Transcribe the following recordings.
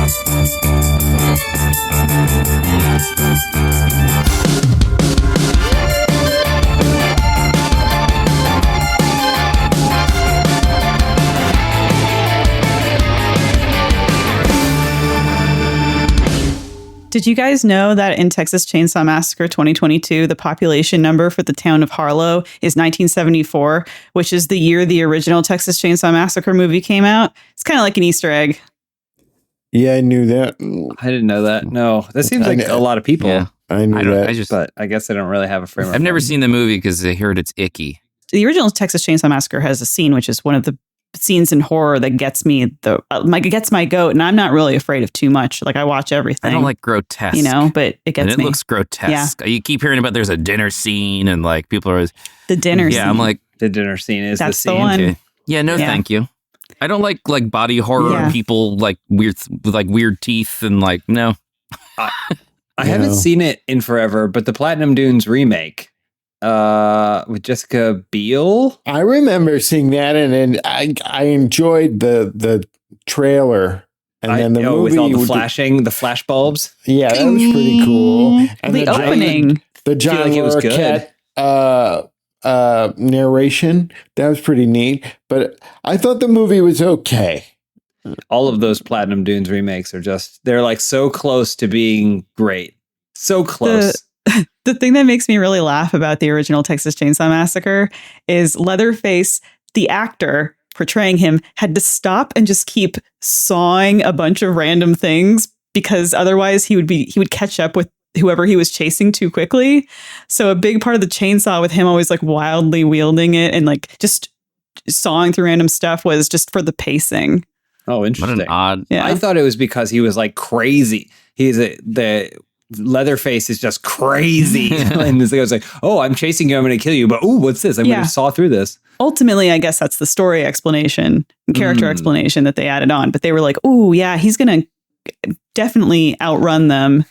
Did you guys know that in Texas Chainsaw Massacre 2022, the population number for the town of Harlow is 1974, which is the year the original Texas Chainsaw Massacre movie came out? It's kind of like an Easter egg. Yeah, I knew that. I didn't know that. No, that seems like a lot of people. Yeah. I knew that. But I guess I don't really have a frame. I've never seen the movie because I heard it's icky. The original Texas Chainsaw Massacre has a scene, which is one of the scenes in horror that gets me gets my goat, and I'm not really afraid of too much. Like, I watch everything. I don't like grotesque, but it gets and me. It looks grotesque. Yeah. You keep hearing about there's a dinner scene, and like people are the dinner scene. Yeah, I'm like, the dinner scene is that's the scene. The one. Okay. Yeah, no, thank you. I don't like body horror people like weird with like weird teeth and like no. I haven't seen it in forever, but the Platinum Dunes remake with Jessica Biel. I remember seeing that, and I enjoyed the trailer, and then the movie with all the flashing, the flash bulbs. Yeah, that was pretty cool. And the opening, the John Larroquette narration, that was pretty neat. But I thought the movie was okay. All of those Platinum Dunes remakes they're like so close to being great. So close. The thing that makes me really laugh about the original Texas Chainsaw Massacre is Leatherface, the actor portraying him, had to stop and just keep sawing a bunch of random things because otherwise he would catch up with whoever he was chasing too quickly. So a big part of the chainsaw with him always like wildly wielding it and like just sawing through random stuff was just for the pacing. Oh, interesting. What an odd. Yeah. I thought it was because he was like crazy. The Leatherface is just crazy. And this guy was like, oh, I'm chasing you. I'm going to kill you. But, ooh, what's this? I'm going to saw through this. Ultimately, I guess that's the story explanation and character explanation that they added on. But they were like, oh, yeah, he's going to definitely outrun them.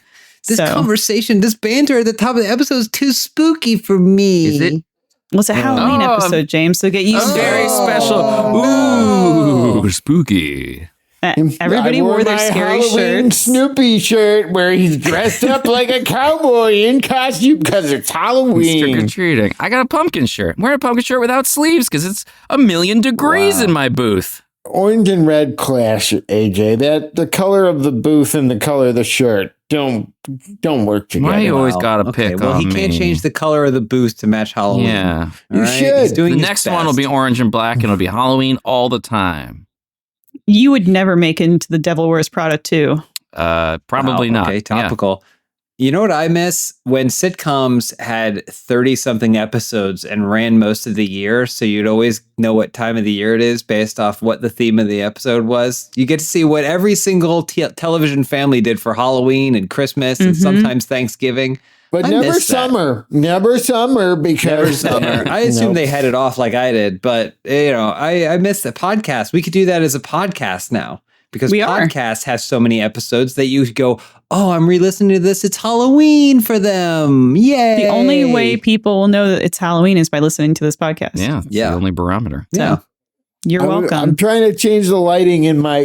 This conversation, this banter at the top of the episode is too spooky for me. Is it? Well, it's a Halloween episode, James, so get used to it. Very special. Ooh, spooky. Everybody wore their scary Halloween shirts. Snoopy shirt where he's dressed up like a cowboy in costume because it's Halloween. Trick-or-treating. I got a pumpkin shirt. I'm wearing a pumpkin shirt without sleeves because it's 1,000,000 degrees in my booth. Orange and red clash, AJ. That the color of the booth and the color of the shirt don't work together. Why you always got to pick on he can't me? change the color of the booth to match Halloween. Yeah. You should. He's doing The his next best. one will be orange and black, and it'll be Halloween all the time. You would never make it into the Devil Wears Prada 2. Probably not. Okay, topical. You know what I miss? When sitcoms had 30-something episodes and ran most of the year, so you'd always know what time of the year it is based off what the theme of the episode was. You get to see what every single television family did for Halloween and Christmas and sometimes Thanksgiving. But never summer. Never summer because... Never summer. I assume they had it off like I did, but I miss the podcast. We could do that as a podcast now. Because podcasts have so many episodes that you go, oh, I'm re-listening to this. It's Halloween for them. Yay. The only way people will know that it's Halloween is by listening to this podcast. Yeah. It's the only barometer. Yeah. You're welcome. I'm trying to change the lighting in my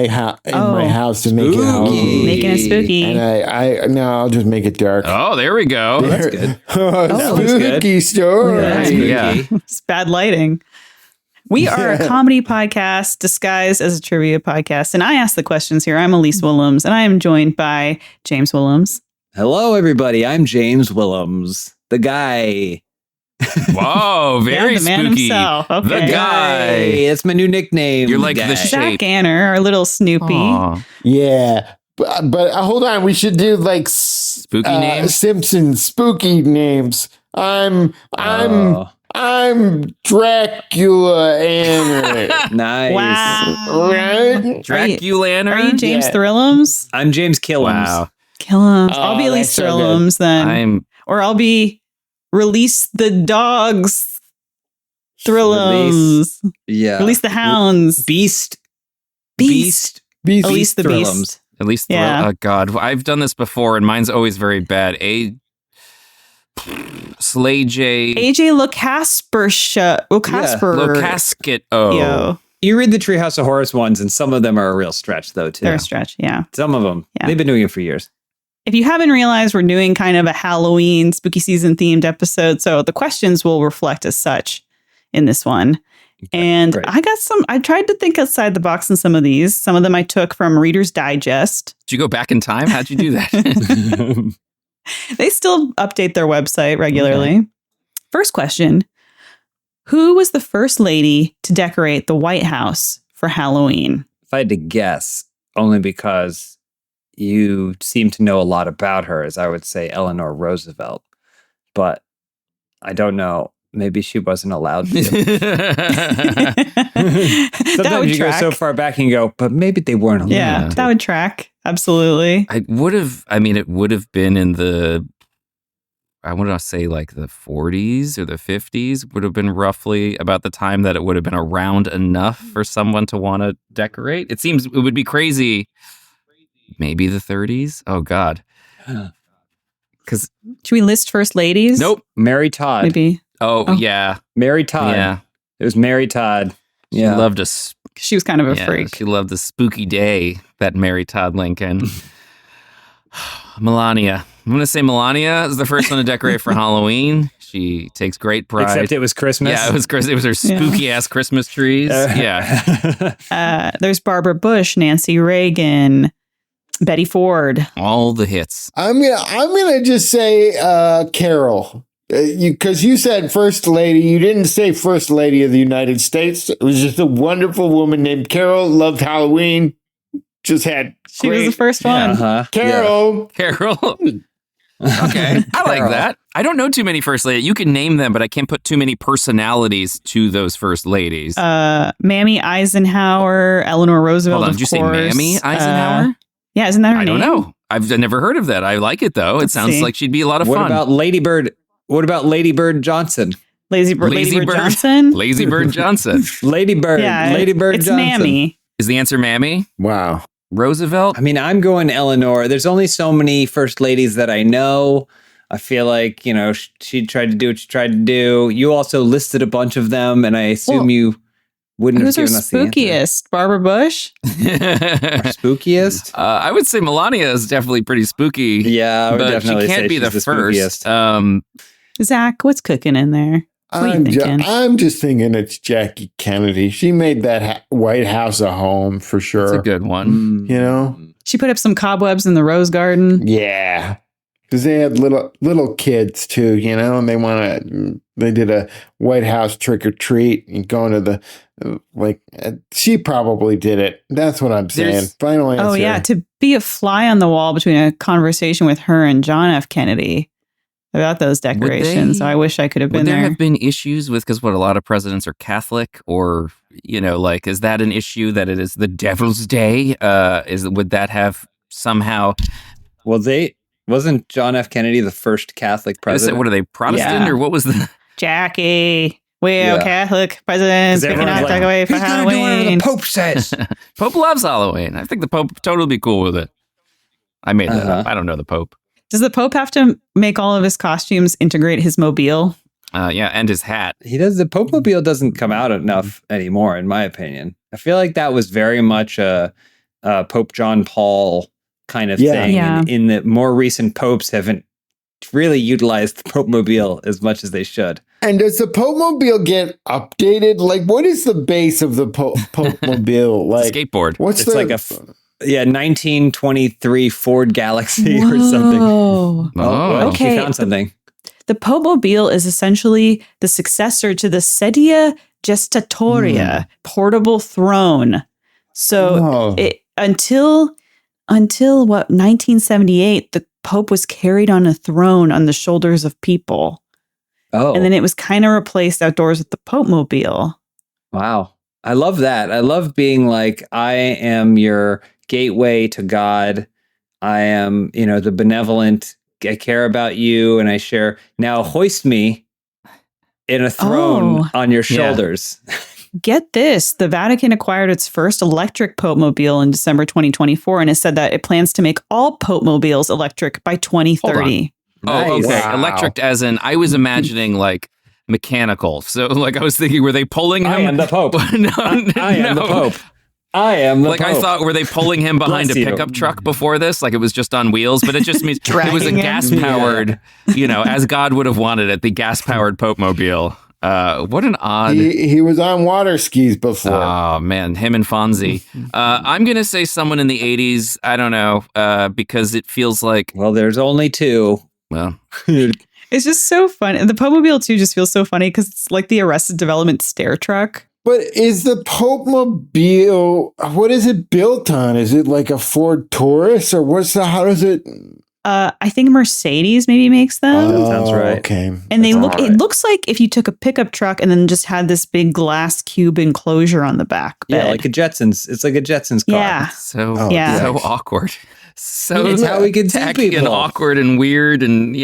house to make it Halloween. Making it spooky. And I'll just make it dark. Oh, there we go. That's good. Spooky story. Yeah. It's bad lighting. We are a comedy podcast disguised as a trivia podcast. And I ask the questions here. I'm Elise Willems, and I am joined by James Willems. Hello, everybody. I'm James Willems, the guy. Whoa, very the man spooky. himself. Okay. The guy. That's my new nickname. You're like guy. the Zach Anner, our little Snoopy. Aw. Yeah. But hold on. We should do like Spooky names? Simpsons spooky names. I'm Dracula Anner. Nice. Wow. Right? Dracula. Are you James Yeah. Thrillums? I'm James Killams. Wow. Killums. I'll be Oh, Elise that's so good. Thrillums then. I'm I'll be Release the Dogs Thrillums. Yeah. Release the Hounds. Beast. Elise the Thrillums. Beast. at least Yeah. oh God, I've done this before and mine's always very bad. Slay J AJ Locasper. Locasket. Oh. Yo. You read the Treehouse of Horrors ones, and some of them are a real stretch, though, too. They're a stretch, yeah. Some of them. Yeah. They've been doing it for years. If you haven't realized, we're doing kind of a Halloween spooky season themed episode. So the questions will reflect as such in this one. And great. I tried to think outside the box in some of these. Some of them I took from Reader's Digest. Did you go back in time? How'd you do that? They still update their website regularly. Okay. First question. Who was the first lady to decorate the White House for Halloween? If I had to guess, only because you seem to know a lot about her, as I would say Eleanor Roosevelt. But I don't know. Maybe she wasn't allowed to. Sometimes you go so far back and you go, but maybe they weren't allowed. Yeah, that would track. Absolutely. It would have been in the, I want to say like the 40s or the 50s, would have been roughly about the time that it would have been around enough for someone to want to decorate. It seems it would be crazy. Maybe the 30s. Oh God. Because should we list first ladies? Nope. Mary Todd. Maybe. Oh yeah. Mary Todd. Yeah. It was Mary Todd. She loved she was kind of a freak. She loved the spooky day, that Mary Todd Lincoln. Melania. I'm going to say Melania is the first one to decorate for Halloween. She takes great pride. Except it was Christmas. Yeah, it was Christmas. It was her spooky ass Christmas trees. There's Barbara Bush, Nancy Reagan, Betty Ford. All the hits. I'm gonna just say Carol. Because you said first lady, you didn't say first lady of the United States. It was just a wonderful woman named Carol. Loved Halloween. Just had she was the first one. Carol. Yeah. Carol. Okay, I like that. I don't know too many first ladies. You can name them, but I can't put too many personalities to those first ladies. Mammy Eisenhower, Eleanor Roosevelt. Hold on, did you say Mammy Eisenhower? Yeah, isn't that her name? I don't know. I've never heard of that. I like it though. It sounds like she'd be a lot of fun. What about Lady Bird? What about Lady Bird Johnson? Lady Bird Johnson? Lazy Bird Johnson. Lady Bird. Yeah, Lady Bird it's Johnson. Mammy. Is the answer Mammy? Wow. Roosevelt? I mean, I'm going Eleanor. There's only so many first ladies that I know. I feel like, she tried to do what she tried to do. You also listed a bunch of them, and I assume you wouldn't have given us the answer. Who's our spookiest? Barbara Bush? Our spookiest? I would say Melania is definitely pretty spooky. Yeah, I would but definitely she can't say be the she's first. Zach, what's cooking in there? I'm just thinking it's Jackie Kennedy. She made that White House a home for sure. It's a good one. She put up some cobwebs in the Rose Garden. Yeah. Because they had little kids too, and they did a White House trick or treat and going to the, she probably did it. That's what I'm saying. Final answer. Oh yeah, to be a fly on the wall between a conversation with her and John F. Kennedy about those decorations. I wish I could have been there. Would there have been issues with, because a lot of presidents are Catholic, or, is that an issue that it is the Devil's Day? Would that have somehow? Well, wasn't John F. Kennedy the first Catholic president? What are they, Protestant, or what was the? Jackie, we're Catholic presidents. We cannot take away for Halloween. Whatever the Pope says. Pope loves Halloween. I think the Pope totally be cool with it. I made that up. I don't know the Pope. Does the Pope have to make all of his costumes integrate his mobile? Yeah, and his hat. He does. The Pope mobile doesn't come out enough anymore, in my opinion. I feel like that was very much a Pope John Paul kind of thing. Yeah. In the more recent popes haven't really utilized the Pope mobile as much as they should. And does the Pope mobile get updated? Like, what is the base of the Pope mobile? Like skateboard. What's it's like a 1923 Ford Galaxy or something. Oh, okay. She found something. The Pope mobile is essentially the successor to the sedia gestatoria, portable throne. So until 1978, the Pope was carried on a throne on the shoulders of people. Oh. And then it was kind of replaced outdoors with the Pope mobile. Wow. I love that. I love being like, I am your gateway to God. I am, the benevolent. I care about you and I share. Now hoist me in a throne on your shoulders. Get this. The Vatican acquired its first electric Pope mobile in December 2024 and has said that it plans to make all Pope mobiles electric by 2030. Oh, okay. Wow. Electric as in, I was imagining like mechanical. So like I was thinking, were they pulling him? I am the Pope. No, I am the no. Pope. I am the Like Pope. I thought, were they pulling him behind a Bless you. pickup truck before this? Like it was just on wheels, but it just means it was a Dragging him? gas powered, as God would have wanted it, the gas powered Pope Mobile. What an odd. He was on water skis before. Oh man, him and Fonzie. I'm gonna say someone in the '80s. I don't know, because it feels like Well, there's only two. well, It's just so fun. And the Pope Mobile too just feels so funny because it's like the Arrested Development stair truck. But is the Pope Mobile, what is it built on? Is it like a Ford Taurus or how does it? I think Mercedes maybe makes them. Sounds right. Okay. And they That's look, all right. it looks like if you took a pickup truck and then just had this big glass cube enclosure on the back bed. Yeah, like a Jetsons. It's like a Jetsons car. Yeah. so Yeah. so awkward. So It's how we can see tacky and people. awkward and weird and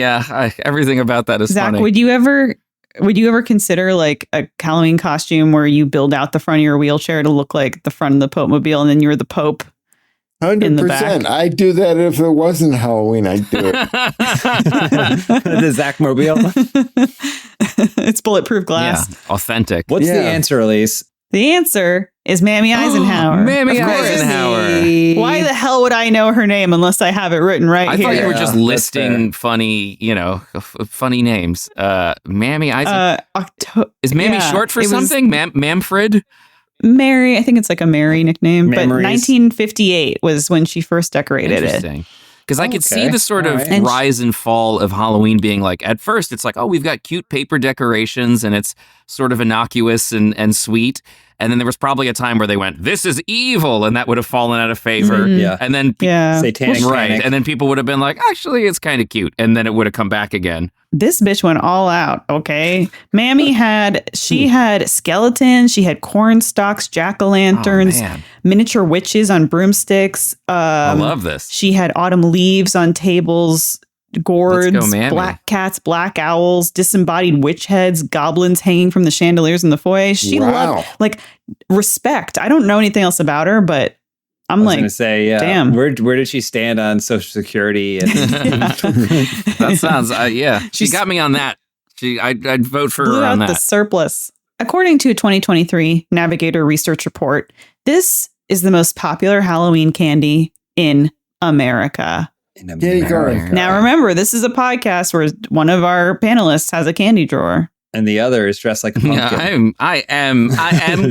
everything about that is Zach, funny. would you ever consider like a Halloween costume where you build out the front of your wheelchair to look like the front of the Pope Mobile and then you're the Pope? In the back. 100%. I'd do that if it wasn't Halloween. I'd do it. The Zach Mobile. It's bulletproof yeah, glass. authentic. What's the Yeah. answer, Elise? The answer is Mammy Eisenhower. Mammy Of course. Eisenhower. Why the hell would I know her name unless I have it written right I here? thought you were Yeah, just that's listing funny, funny names. Mammy Eisenhower. Is Mammy short for something? Manfred? Mary, I think it's like a Mary nickname, but Memories. 1958 was when she first decorated it. Interesting. Because I could see Okay. the sort of All right. And rise and fall of Halloween being like, at first it's like, oh, we've got cute paper decorations and it's sort of innocuous and sweet. And then there was probably a time where they went, this is evil. And that would have fallen out of favor. Mhm. Yeah. And then, Yeah. Satanic right. panic. And then people would have been like, actually, it's kind of cute. And then it would have come back again. This bitch went all out, okay? Mammy had skeletons, she had corn stalks, jack-o'-lanterns, Oh, man. miniature witches on broomsticks. I love this. She had autumn leaves on tables, gourds, Let's go, Mammy. black cats, black owls, disembodied witch heads, goblins hanging from the chandeliers in the foyer. She Wow. loved, like, respect. I don't know anything else about her, but I I'm was like, gonna say, yeah. damn. Where did she stand on Social Security? And That sounds, yeah. She She's- got me on that. I'd vote for blew her on out that. the surplus. According to a 2023 Navigator research report, this is the most popular Halloween candy in America. in Candy corn. America. Now, remember, this is a podcast where one of our panelists has a candy drawer. And the other is dressed like a pumpkin. I am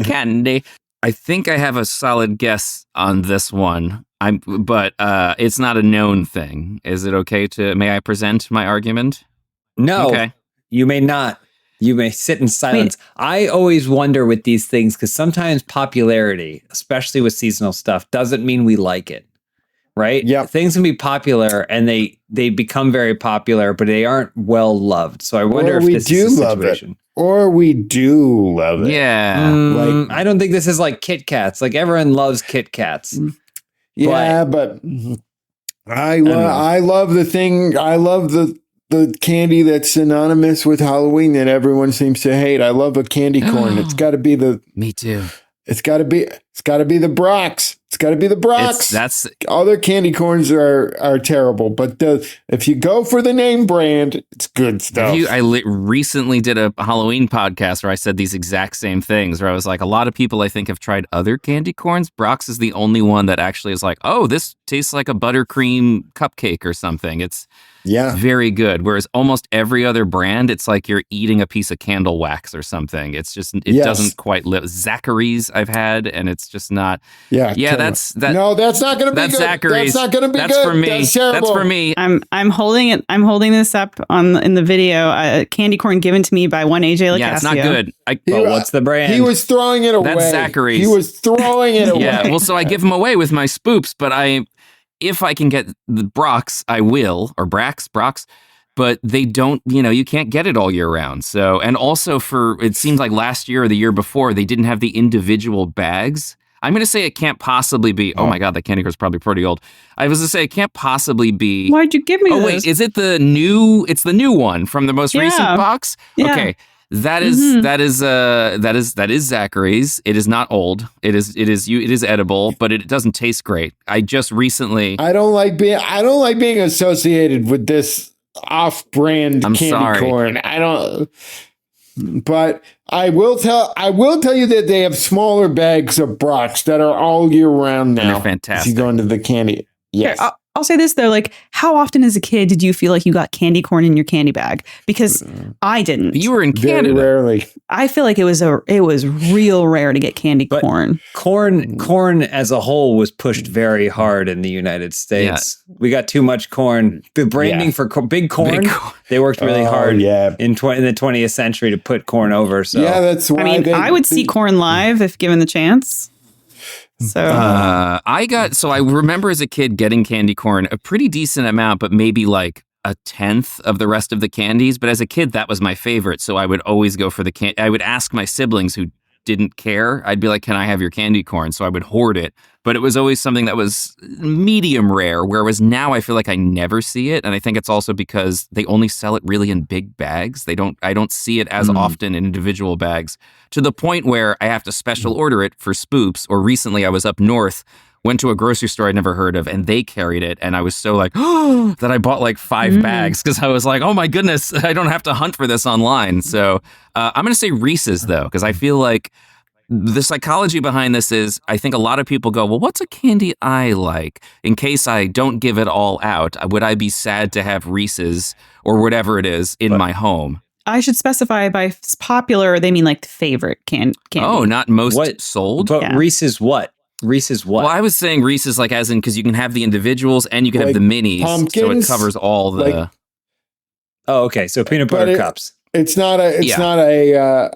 candy. I think I have a solid guess on this one. But it's not a known thing. Is it okay may I present my argument? No, Okay. you may not. You may sit in silence. I always wonder with these things because sometimes popularity, especially with seasonal stuff, doesn't mean we like it. Right? Yep. Things can be popular and they become very popular, but they aren't well loved. So I wonder if we this do is a love it. situation. Or we do love it. Yeah. Like- I don't think this is like Kit Kats. Like everyone loves Kit Kats. Yeah, but I love the thing. I love the candy that's synonymous with Halloween that everyone seems to hate. I love a candy corn. It's got to be Me too. It's got to be the Brox. It's got to be the Brox. That's Other candy corns are terrible, but if you go for the name brand, it's good stuff. recently did a Halloween podcast where I said these exact same things. Where I was like, a lot of people I think have tried other candy corns. Brock's is the only one that actually is like, oh, this tastes like a buttercream cupcake or something. It's Yeah. very good. Whereas almost every other brand, it's like you're eating a piece of candle wax or something. It's just it Yes. doesn't quite live. Zachary's I've had, and it's just not. Yeah. Yeah, terrible. that's that. No, that's not going to be That's good. Zachary's. That's not going to be That's good. for me. That's terrible. That's for me. I'm holding it. I'm holding this up in the video. Candy corn given to me by one AJ Lacasio. Yeah, it's not good. Well, what's the brand? He was throwing it away. That's Zachary's. He was throwing it away. Yeah, well, so I give them away with my spoops, but if I can get the Brox, I will, or Brox, but they don't, you can't get it all year round. So, and also it seems like last year or the year before, they didn't have the individual bags. I'm going to say it can't possibly be, oh my God, that candy corn is probably pretty old. I was going to say it can't possibly be. Why'd you give me Oh, this? wait, is it it's the new one from the most recent Yeah. box? Yeah. Okay. That is Mhm. that is Zachary's. It is not old. It is edible, but it doesn't taste great. I just recently I don't like being associated with this off-brand I'm candy sorry. corn. I don't. But I will tell you that they have smaller bags of brats that are all year round now. And they're If fantastic. you go into the candy. Yes. Here, I'll say this though, like how often as a kid did you feel like you got candy corn in your candy bag? Because I didn't. You were in Very Canada. rarely. I feel like it was real rare to get candy But- corn. Corn as a whole was pushed very hard in the United States. We got too much corn. The branding Yeah. for big corn, Big corn. they worked really hard Yeah. in the 20th century to put corn over. So Yeah, that's why I mean, I would see corn live if given the chance. So I remember as a kid getting candy corn, a pretty decent amount, but maybe like a tenth of the rest of the candies. But as a kid, that was my favorite. So I would always go for the candy. I would ask my siblings who didn't care. I'd be like, can I have your candy corn? So I would hoard it. But it was always something that was medium rare, whereas now I feel like I never see it. And I think it's also because they only sell it really in big bags. I don't see it as often in individual bags, to the point where I have to special order it for spoops. Or recently I was up north, went to a grocery store I'd never heard of, and they carried it. And I was so like, oh, that I bought like 5 bags because I was like, oh my goodness, I don't have to hunt for this online. So I'm going to say Reese's though, because I feel like the psychology behind this is I think a lot of people go, well, what's a candy I like? In case I don't give it all out, would I be sad to have Reese's or whatever it is in my home? I should specify by popular, they mean like favorite candy. Oh, not most What? sold? But Yeah. Reese's what? Reese's what? Well, I was saying Reese's like as in because you can have the individuals and you can have Like the minis. So it pumpkins, covers all the... like- Oh, okay. So peanut But butter it- cups. It's not a. Yeah. Not a.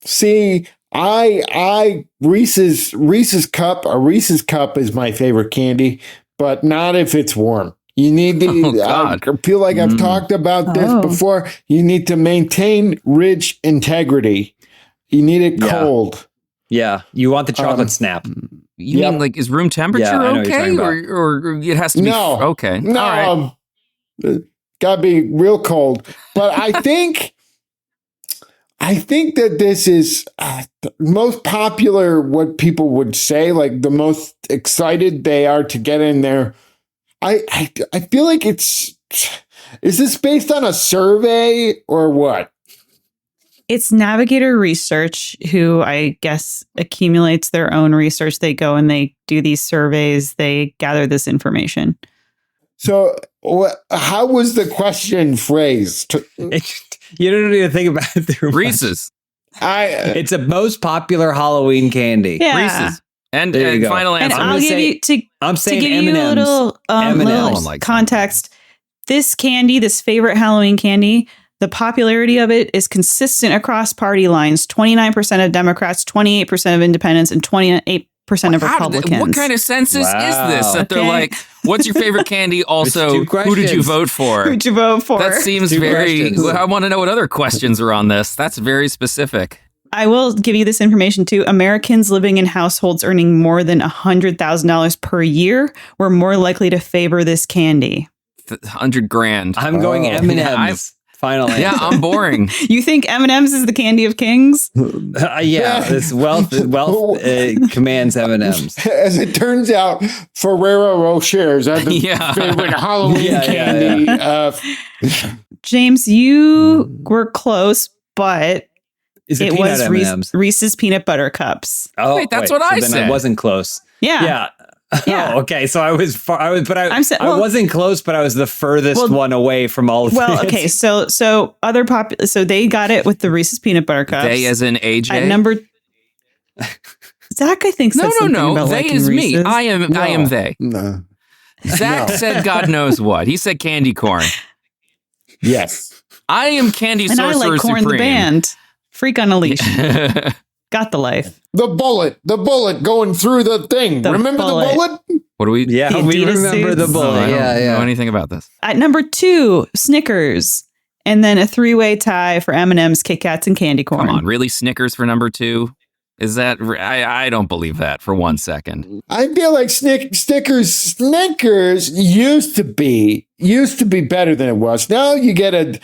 See, I Reese's cup. A Reese's cup is my favorite candy, but not if it's warm. You need to. Oh, God. I feel like I've talked about this Oh. before. You need to maintain ridge integrity. You need it Yeah. cold. Yeah. You want the chocolate Um, snap. You Yep. mean like is room temperature Yeah, I know what you're okay? talking Or it has to be... No. Okay. No, All right. gotta be real cold. But I think that this is the most popular. What people would say, like the most excited they are to get in there. I feel like it's. Is this based on a survey or what? It's Navigator Research, who I guess accumulates their own research. They go and they do these surveys. They gather this information. So, how was the question phrased? You don't need to think about it too much. Reese's. It's a most popular Halloween candy. Yeah. Reese's. And, There you and go. final And answer. I'm I'll gonna give say- you to I'm saying give you a M&M's. little, M&Ms. little Like context. This candy, this favorite Halloween candy, the popularity of it is consistent across party lines. 29% of Democrats, 28% of independents, and 28% of How did they- Republicans. what kind of census is this? Wow. That they're Okay. like, what's your favorite candy? Also, two who did you questions. vote for? Who'd you vote for? That seems Two very. questions. I want to know what other questions are on this. That's very specific. I will give you this information too. Americans living in households earning more than $100,000 per year were more likely to favor this candy. 100 grand. I'm going Oh. M&M's. Yeah, Final answer. Yeah, I'm boring. You think M&M's is the candy of kings? Yeah, this wealth commands M&M's. As it turns out, Ferrero Rochers are the Yeah. favorite Halloween Yeah, yeah, candy. James, you were close, but Is it it peanut was M&M's? Reese's peanut butter cups. Oh, Wait, that's what I then said. I wasn't close. Yeah. Yeah. Yeah. Oh, okay. So I was far. I wasn't close, but I was the furthest Well- one away from all of Well, it. okay. So so they got it with the Reese's peanut butter cups. They as in AJ. At number Zach, I think said no, something no. about They liking is me. Reese's. I am they. No. Zach No. said God knows what. He said candy corn. Yes. I am Candy and I Sorcerer like Corn the Supreme. band. Freak on a leash. Got the life. The bullet going through the thing. The Remember bullet. the bullet? What do we? yeah, The we Adidas remember the suits. No, bullet. I don't Yeah, know yeah. anything about this. At number 2, Snickers. And then a 3-way tie for M&M's, Kit Kats, and candy corn. Come on, really? Snickers for number 2? Is that? I don't believe that for 1 second. I feel like Snickers used to be better than it was. Now you get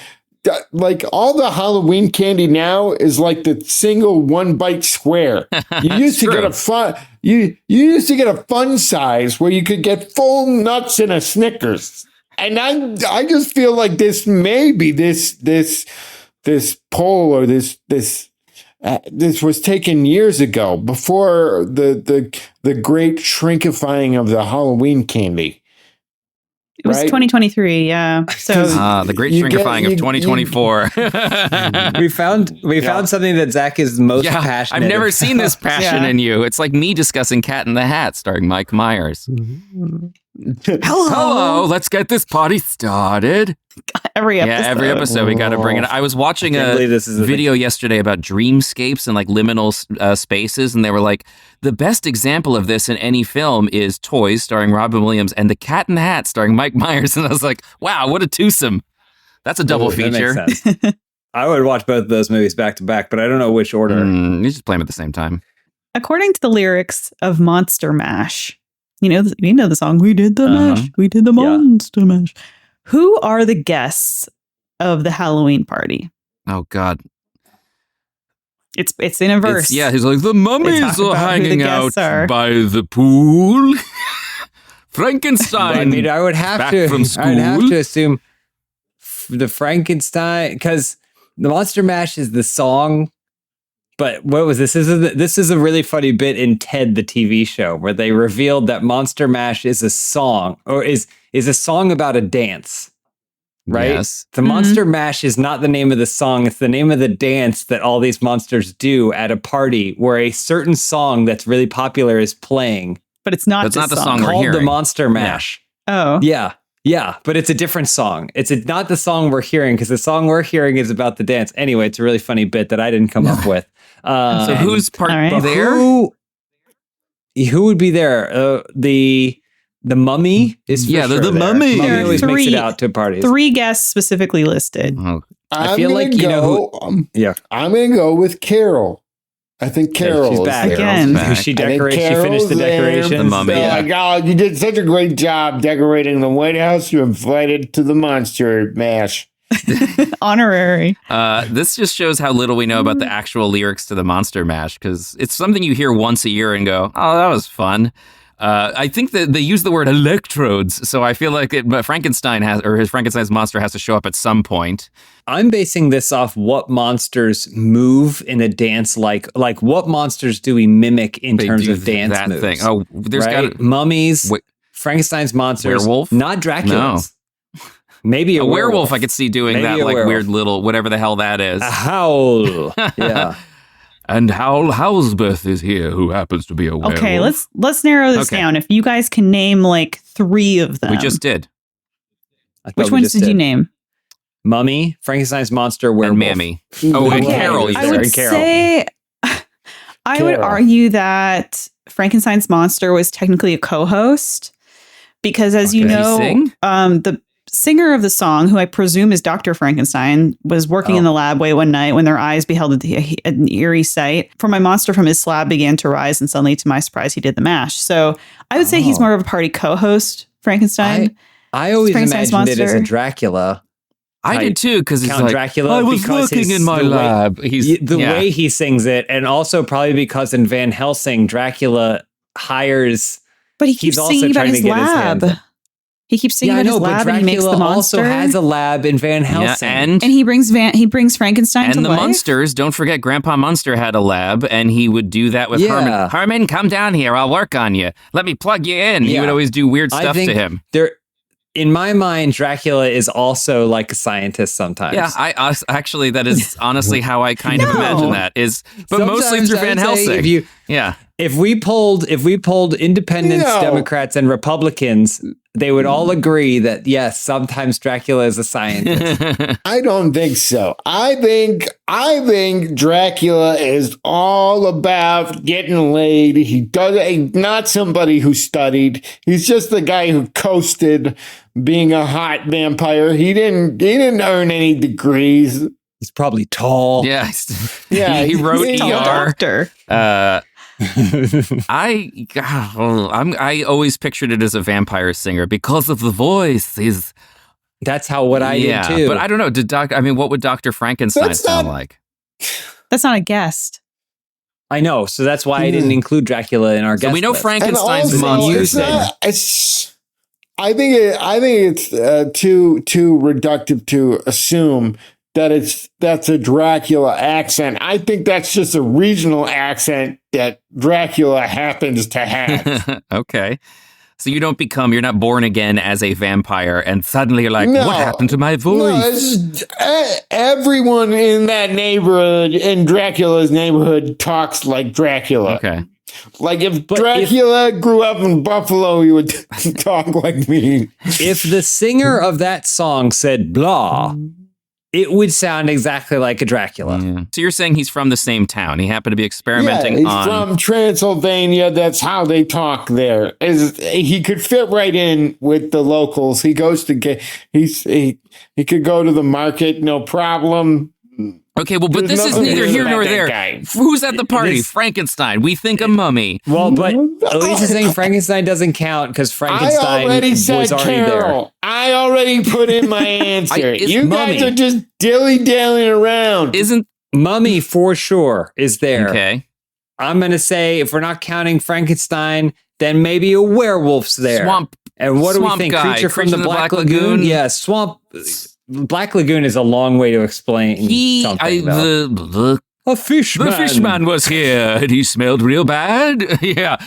like all the Halloween candy now is like the single 1-bite square. You used to True. get a fun you used to get a fun size where you could get full nuts in a Snickers. And I just feel like this poll or this was taken years ago, before the great shrinkifying of the Halloween candy. It was Right? 2023, yeah. So The great You get- shrinkifying of you- 2024. We found something that Zach is most Yeah, passionate I've never about. seen this passion Yeah. in you. It's like me discussing Cat in the Hat starring Mike Myers. Hello, let's get this party started. every episode. Yeah, every episode we got to bring it. I was watching Can't a believe this is a video yesterday about dreamscapes and like liminal spaces, and they were like, the best example of this in any film is Toys starring Robin Williams and The Cat in the Hat starring Mike Myers, and I was like, wow, what a twosome. That's a double Ooh, that feature. makes sense. I would watch both of those movies back to back, but I don't know which order. You just play them at the same time. According to the lyrics of Monster Mash, you know the song, we did the Uh-huh. mash, we did the Yeah. Monster Mash. Who are the guests of the Halloween party? Oh, God. It's in a verse. Yeah, he's like, the mummies talk are about who the hanging guests out are. by the pool. But Frankenstein. I mean, I would have back to. from I'd have school. to assume the Frankenstein, because the Monster Mash is the song. But what was this? This is a really funny bit in Ted, the TV show, where they revealed that Monster Mash is a song, or is a song about a dance. Right? Yes. The Monster Mash is not the name of the song. It's the name of the dance that all these monsters do at a party where a certain song that's really popular is playing, but it's not That's this not the song. song we're called the hearing. Monster Mash. Oh, Yeah. Yeah, but it's a different song. It's not the song we're hearing, because the song we're hearing is about the dance. Anyway, it's a really funny bit that I didn't come up with. So who's part all right. but there? Who would be there? The mummy is for Yeah, the sure there. mummy. Mummy There are always makes three- it out to parties. 3 guests specifically listed. Oh, I feel like you know Yeah, I'm gonna go with Carol. I think Carol she's is back there. Again. back. She I think decorates. She Carol's finished the there. decorations. The mummy, They're yeah. like, oh, you did such a great job decorating the White House. You're invited to the Monster Mash. Honorary. This just shows how little we know about the actual lyrics to the Monster Mash, because it's something you hear once a year and go, oh, that was fun. I think that they use the word electrodes, so I feel like Frankenstein's monster has to show up at some point. I'm basing this off what monsters move in a dance like what monsters do we mimic in They terms do of dance that moves? thing. Oh, there's right? got Mummies, Wait. Frankenstein's monsters, Werewolf? not Dracula's. Maybe a werewolf. I could see doing Maybe that, a like werewolf. weird little whatever the hell that is. A howl. Yeah. And Howlsbeth is here, who happens to be a werewolf. Okay, let's narrow this Okay. down. If you guys can name like 3 of them. We just did. I thought Which we ones just did you name? Mummy, Frankenstein's monster, werewolf. And Mammy. Oh, and Okay. Carol. You I There, would and Carol. say I would Carol. argue that Frankenstein's monster was technically a co-host because, as you Okay. Did he know, sing? the singer of the song, who I presume is Dr. Frankenstein, was working in the lab one night when their eyes beheld an eerie sight. For my monster from his slab began to rise, and suddenly, to my surprise, he did the mash. So I would say he's Oh. more of a party co-host, Frankenstein. I always Frankenstein's imagined it as a monster. Dracula. I did too, because he's Count like, Dracula I was because working his- in my the way- lab. He's The way he sings it, and also probably because in Van Helsing, Dracula hires. But he He's keeps also singing about trying to his get his hands lab. on- He keeps singing Yeah, I about know, his but lab and he makes Dracula the monster. also has a lab in Van yeah, Helsing. and he brings Frankenstein and to the life. Munsters, don't forget Grandpa Munster had a lab, and he would do that with Yeah. Herman. Herman, come down here. I'll work on you. Let me plug you in. He Yeah. would always do weird I stuff think to him. there, in my mind, Dracula is also like a scientist sometimes. Yeah, actually, that is honestly how I kind of No. imagine that is, but mostly Sometimes through I Van would say Helsing. Yeah. If we polled independents, No. Democrats, and Republicans, they would all agree that yes, sometimes Dracula is a scientist. I don't think so. I think Dracula is all about getting laid. He's not somebody who studied. He's just the guy who coasted being a hot vampire. He didn't earn any degrees. He's probably tall. Yeah. Yeah, he wrote he's Tell a ER. doctor. I always pictured it as a vampire singer because of the voice. He's That's what I did too. but I don't know. What would Dr. Frankenstein That's sound not- like? That's not a guest. I know, so that's why I didn't include Dracula in our So guest we know list. Frankenstein's And also, monster. it's not- I think it's too reductive to assume that's a Dracula accent. I think that's just a regional accent that Dracula happens to have. Okay. So you're not born again as a vampire and suddenly you're like, No. what happened to my voice? No, it's just, everyone in that neighborhood, in Dracula's neighborhood, talks like Dracula. Okay. Like if Dracula grew up in Buffalo, he would talk like me. If the singer of that song said blah, it would sound exactly like a Dracula. Yeah. So you're saying he's from the same town. He happened to be experimenting He's on from Transylvania. That's how they talk there. He could fit right in with the locals. He goes to get. He could go to the market, no problem. Okay, well, but There's this is nothing neither weird here about nor that there. guy. Who's at the party? This- Frankenstein. We think a mummy. Well, but Elise is saying Frankenstein doesn't count because I Frankenstein already said was already there. Carol. I already put in my answer. Is You guys Mummy. are just dilly-dallying around. Isn't Mummy for sure is there. okay? I'm going to say if we're not counting Frankenstein, then maybe a werewolf's there. Swamp. And what do we Swamp think? guy, Creature from the Black Lagoon? Lagoon? Yeah, Swamp. Black Lagoon is a long way to explain something. Though. A fishman. The fishman was here and he smelled real bad. Yeah.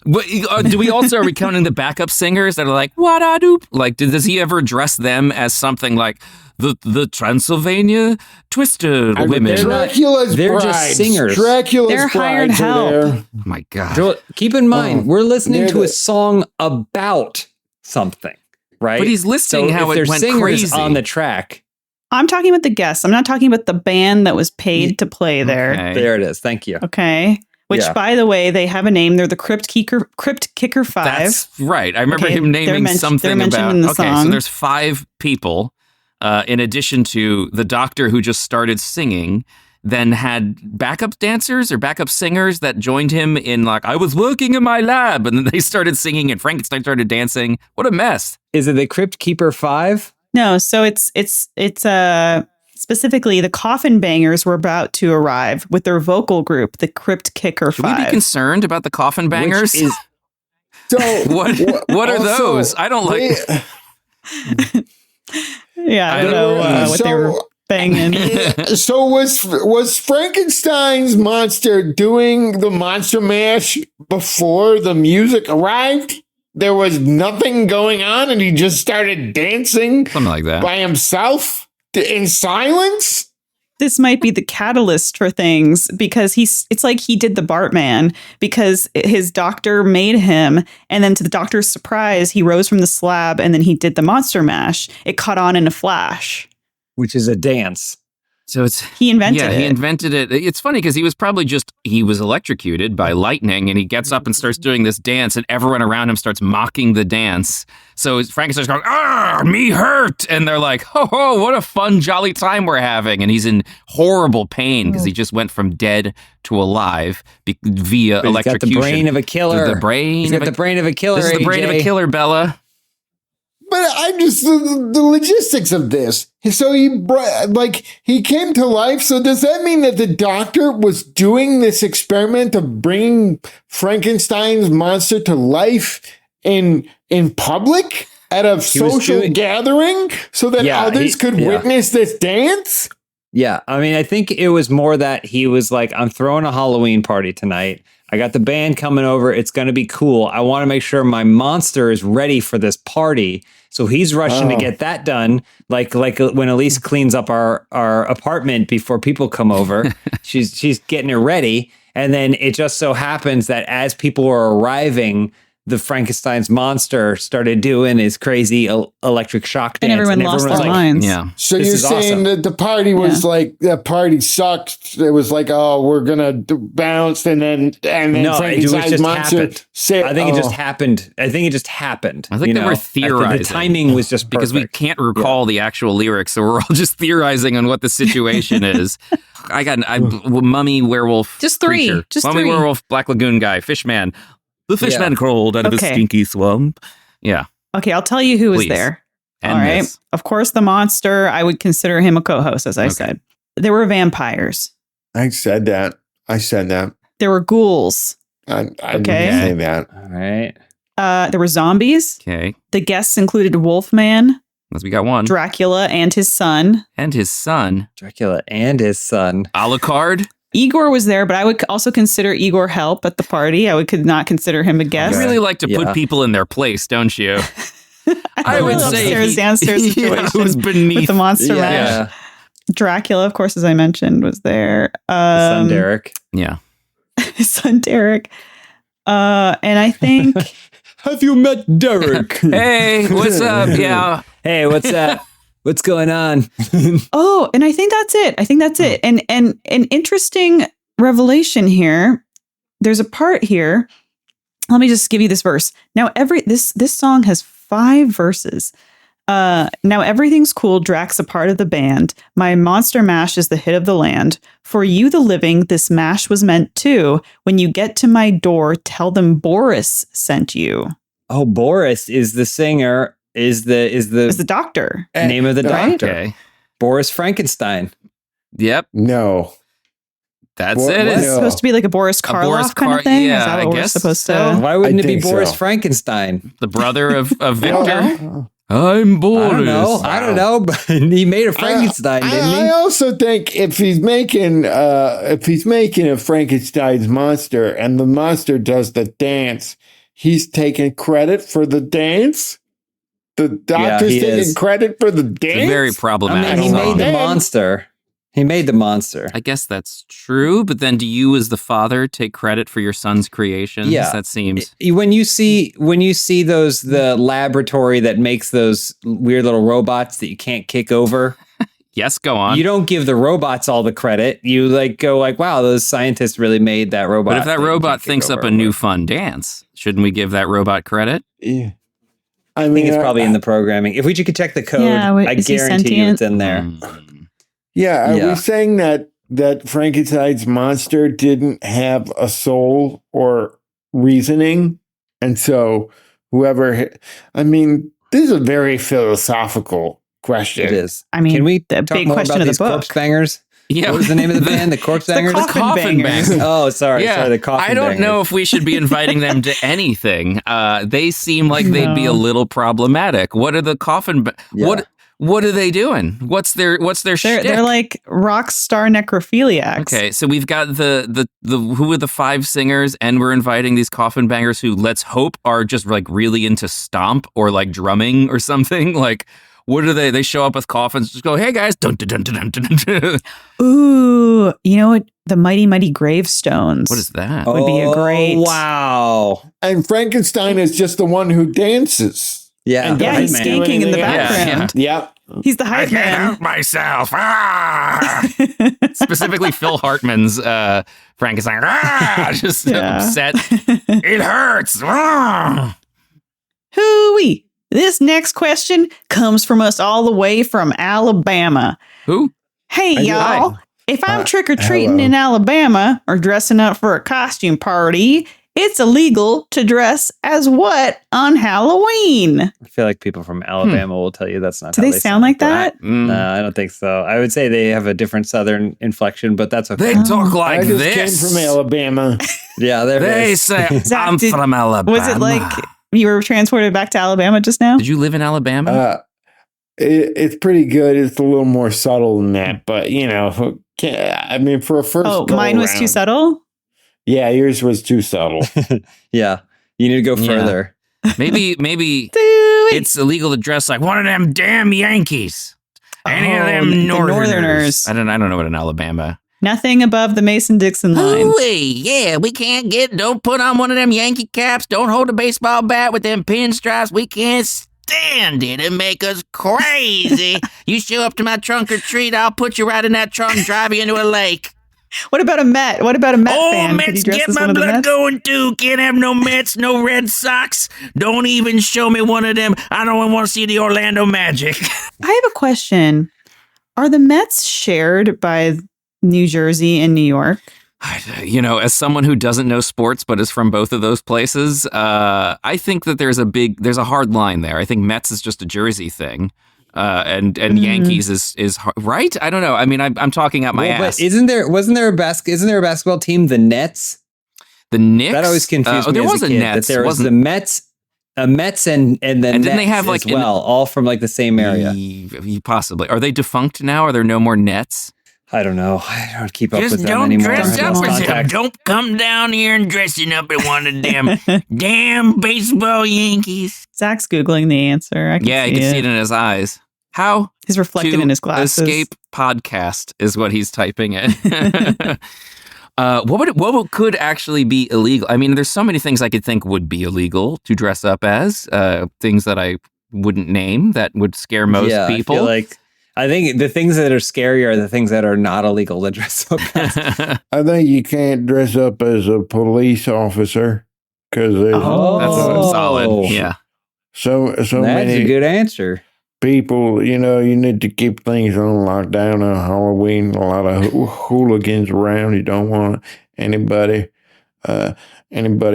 But do we also, are we counting the backup singers that are like, what I do? Like, does he ever address them as something like the Transylvania Twister women? they're not- Dracula's they're brides. just singers. Dracula's They're hired brides are help. there. Oh my God. Joel, keep in mind, we're listening they're to a the- song about something, right? But he's listing so how if it there's went singers crazy. on the track. I'm talking about the guests. I'm not talking about the band that was paid to play there. Okay. There it is. Thank you. Okay. Which, Yeah. by the way, they have a name. They're the Crypt Kicker 5. That's right. I remember Okay, him they're naming mentioned something in about. the Okay, so song. there's 5 people, in addition to the doctor who just started singing. Then had backup dancers or backup singers that joined him in like, I was working in my lab, and then they started singing, and Frankenstein started dancing. What a mess! Is it the Crypt Keeper 5? No, so it's specifically the Coffin Bangers were about to arrive with their vocal group, the Crypt Kicker Should we be 5. concerned about the coffin bangers? Which is So What are also, those? I don't like. Yeah, I don't know what they were banging. So was Frankenstein's monster doing the monster mash before the music arrived? There was nothing going on, and he just started dancing Something like that. by himself in silence. This might be the catalyst for things because it's like he did the Bartman because his doctor made him, and then to the doctor's surprise, he rose from the slab and then he did the monster mash. It caught on in a flash. which is a dance. So it's He invented yeah, it. he invented it. It's funny because he was electrocuted by lightning, and he gets up and starts doing this dance, and everyone around him starts mocking the dance. So Frankenstein's going, "Ah, me hurt," and they're like, "Ho ho, what a fun, jolly time we're having!" And he's in horrible pain because he just went from dead to alive via But he's got electrocution. the brain of a killer. The brain He's of got a- the brain of a killer. This is the brain of a AJ. killer, Bella. But I just the logistics of this. So he came to life. So does that mean that the doctor was doing this experiment of bringing Frankenstein's monster to life in public at a social gathering, so that others could witness this dance? Yeah, I mean, I think it was more that he was like, I'm throwing a Halloween party tonight. I got the band coming over. It's going to be cool. I want to make sure my monster is ready for this party. So he's rushing to get that done. Like when Elise cleans up our apartment before people come over, she's getting it ready. And then it just so happens that as people are arriving, the Frankenstein's monster started doing his crazy electric shock dance. And everyone lost was their like, minds. Yeah. So This you're is saying awesome. that the party was like, that party sucked. It was like, oh, we're gonna bounce, and then No, it Frankenstein's just monster. happened. I think it just happened. I think they were theorizing. The timing was just because we perfect. can't recall the actual lyrics, so we're all just theorizing on what the situation is. Mummy, werewolf, Just three. creature. Just Mummy, three. werewolf, Black Lagoon guy, fishman. The fishman crawled out of a Okay. stinky swamp. Yeah. Okay, I'll tell you who was Please. there. And All right. this. Of course, the monster, I would consider him a co-host, as I Okay. said. There were vampires. I said that. There were ghouls. I Okay. didn't say that. All right. There were zombies. Okay. The guests included Wolfman, Unless we got one. Dracula and his son. And his son. Dracula and his son. Alucard. Igor was there, but I would also consider Igor help at the party. could not consider him a guest. You really like to put people in their place, don't you? I would say upstairs, downstairs situation it was beneath with the monster mash. Yeah. Dracula, of course, as I mentioned, was there. His son Derek. Yeah. His son Derek. And I think Have you met Derek? Hey, what's up? Yeah. Hey, what's up? What's going on? and I think that's it. And an interesting revelation here. There's a part here. Let me just give you this verse. Now this song has 5 verses. Now everything's cool. Drax a part of the band. My monster mash is the hit of the land. For you, the living, this mash was meant too. When you get to my door, tell them Boris sent you. Oh, Boris is the singer. Is the doctor. name of the doctor? Okay. Boris Frankenstein. Yep. No. That's What- it. what? It's It's- supposed to be like a Boris Karloff Boris kind of Kar- thing. yeah, Is that I what we're guess supposed so. to? Why wouldn't it be think Boris so. Frankenstein? the brother of Victor. Well, I'm Boris. I don't know, but he made a Frankenstein, didn't I he? also think if he's making a Frankenstein's monster and the monster does the dance, he's taking credit for the dance. The doctor's he taking is. credit for the It's dance. a very I problematic mean, he song. made the Man. monster. He made the monster. I guess that's true, but then do you, as the father, take credit for your son's creations? Yeah. That seems. When you see the laboratory that makes those weird little robots that you can't kick over, Yes, go on. you don't give the robots all the credit. You go wow, those scientists really made that robot. But if that you robot can't kick thinks up over. a new fun dance, shouldn't we give that robot credit? Yeah. I think it's probably in the programming. If we could check the code, Yeah, I is he guarantee you sentient? it's in there. Yeah, are Yeah. we saying that Frankenstein's monster didn't have a soul or reasoning? And so I mean, this is a very philosophical question. It is. I mean, Can we the talk big more question about of the these book. Corpse Bangers? Yeah. What was the name of the band? The Corpse Bangers? Coffin Bangers. Oh, sorry. The Coffin I don't Bangers. know if we should be inviting them to anything. They seem like they'd be a No. little problematic. What are the coffin? Yeah. What are they doing? What's their shtick? They're like rock star necrophiliacs. Okay, so we've got the who are the 5 singers, and we're inviting these coffin bangers who, let's hope, are just like really into stomp or like drumming or something. Like, what are they? They show up with coffins, just go, hey guys, dun dun dun dun dun dun dun. Ooh, you know what? The Mighty Mighty Gravestones. What is that? would be a great- Wow. And Frankenstein is just the one who dances. Yeah. And Yeah, doesn't he's do skanking in the anything else. background. Yep. He's the hype man. myself. Ah! Specifically, Phil Hartman's Frankenstein. Ah! Just Yeah. upset. It hurts. Ah! Hooey. This next question comes from us all the way from Alabama. Who? Hey, Hi. y'all. If I'm trick-or-treating hello. in Alabama or dressing up for a costume party, it's illegal to dress as what on Halloween? I feel like people from Alabama will tell you that's not Do how they sound like but- that? Mm. No, I don't think so. I would say they have a different Southern inflection, but that's okay. They talk like I just this. came from Alabama. Yeah, they're They very- say, Zach, I'm did- from Alabama. Was it like you were transported back to Alabama just now? Did you live in Alabama? It's pretty good. It's a little more subtle than that, but I mean, for a first. Oh, go mine was too around- subtle? Yeah, yours was too subtle. yeah. You need to go Yeah. further. Maybe Doo-wee. it's illegal to dress like one of them damn Yankees. Any of Oh, them the Northerners. Northerners. I don't know what in Alabama. Nothing above the Mason-Dixon line. Hooey, yeah, we can't don't put on one of them Yankee caps. Don't hold a baseball bat with them pinstripes. We can't stand it. It make us crazy. You show up to my trunk or treat, I'll put you right in that trunk and drive you into a lake. What about a Met? What about a Met Oh, fan? Could Mets, you dress get as my one of the blood Mets? going too. Can't have no Mets, no Red Sox. Don't even show me one of them. I don't want to see the Orlando Magic. I have a question. Are the Mets shared by New Jersey and New York? You know, as someone who doesn't know sports but is from both of those places, I think that there's a hard line there. I think Mets is just a Jersey thing, and Yankees is right. I don't know. I mean, I'm talking out my ass. But isn't there a basketball team, the Nets? The Knicks. That always confused me. There as was a a kid, Nets. That there was wasn't the Mets Mets and then And didn't they Nets have, like, as well, all from like the same area. Possibly. Are they defunct now? Are there no more Nets? I don't know. I don't keep up Just with them don't anymore. dress I up lost as him. contact. Don't come down here and dressing up at one of them damn baseball Yankees. Zach's Googling the answer. I can Yeah, see you can it. see it in his eyes. How He's reflected to in his glasses. escape podcast is what he's typing in. What could actually be illegal? I mean, there's so many things I could think would be illegal to dress up as. Things that I wouldn't name that would scare most people. I think the things that are scary are the things that are not illegal to dress up as. I think you can't dress up as a police officer because there's That's solid. Yeah. so That's many a good answer. people. You need to keep things on lockdown on Halloween. A lot of hooligans around. You don't want anybody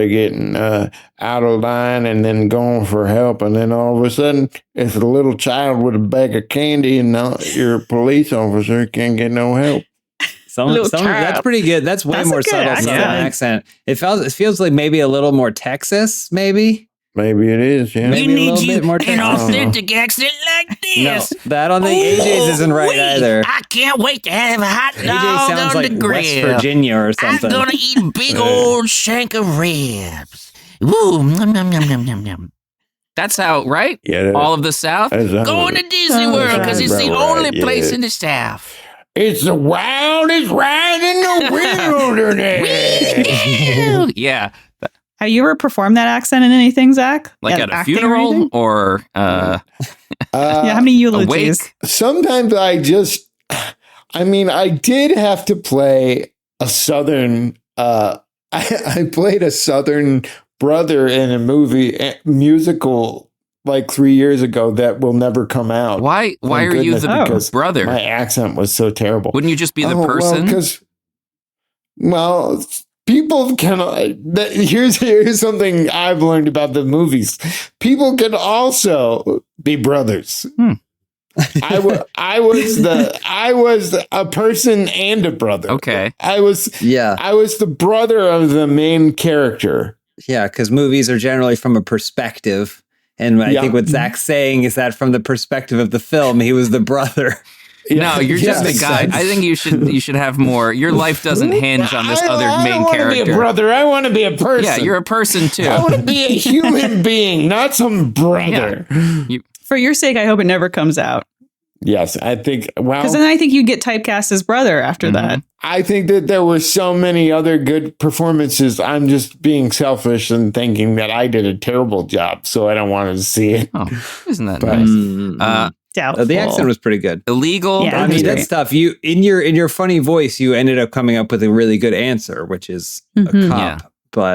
getting out of line and then going for help, and then all of a sudden it's a little child with a bag of candy, and now you're a police officer, can't get no help. That's pretty good. That's way That's a more good subtle accent. accent. It feels like maybe a little more Texas, maybe. Maybe it is. Yeah. Maybe You a need little bit more an Texas. authentic accent like No, this. I don't think AJ's isn't right Ooh-wee. either. I can't wait to have a hot AJ dog sounds on like the grill. West Virginia or I'm something. gonna eat a big old shank of ribs. Woo, nom, nom, nom, nom, nom, nom. That's how, right? Yeah. All of the South? Going to Disney World because it's the Right, only yeah. place in the South. It's the wildest ride in the wilderness. Yeah. Have you ever performed that accent in anything, Zach? Like at a acting or funeral anything? or Yeah, how many a eulogies? wake? Sometimes I did have to play a Southern, I played a Southern brother in a musical like 3 years ago that will never come out. Why Thank are you goodness, the because brother? My accent was so terrible. Wouldn't you just be the Oh, person? Well, people can. Here's something I've learned about the movies. People can also be brothers. I was a person and a brother. Okay. I was the brother of the main character. Yeah, because movies are generally from a perspective. And I Yeah. think what Zach's saying is that from the perspective of the film, he was the brother. No, you're just Yes. a guy. I think you should have more. Your life doesn't hinge on this other I main don't want to be a character. brother. I want to be a person. Yeah, you're a person too. I want to be a human being, not some brother. For your sake, I hope it never comes out. Yes, I think. Well, Because then I think you get typecast as brother after that. I think that there were so many other good performances. I'm just being selfish and thinking that I did a terrible job, so I don't want to see it. Oh, isn't that But- nice? Doubtful. The accent was pretty good. Illegal. Yeah, I it mean, was that's great. tough. You in your funny voice, you ended up coming up with a really good answer, which is a Mhm. cop. Yeah. But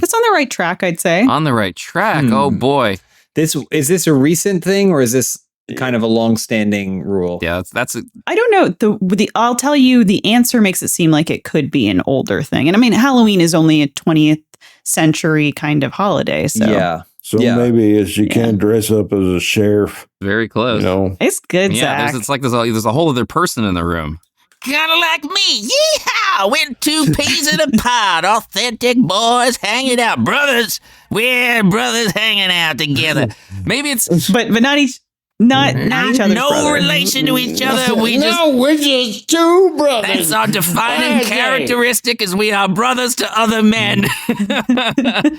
It's on the right track, I'd say. On the right track. Oh boy. is this a recent thing or is this kind of a long-standing rule? Yeah, that's a, I don't know. I'll tell you, the answer makes it seem like it could be an older thing. And I mean, Halloween is only a 20th century kind of holiday. So Yeah. So Yeah. maybe it's you can't dress up as a sheriff. very close. it's good, Yeah, Zach. it's like there's a whole other person in the room. Kind of like me. Yeehaw! We're 2 peas in a pod. Authentic boys hanging out. Brothers. We're brothers hanging out together. Maybe it's but not each other's No brother. relation to each other. We just we're just two brothers. that's our defining Okay. characteristic is we are brothers to other men.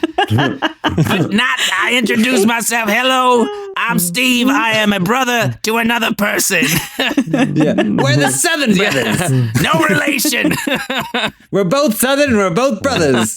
But not I introduce myself. Hello, I'm Steve. I am a brother to another person. Yeah. We're the Southern brothers. No relation. We're both Southern and we're both brothers.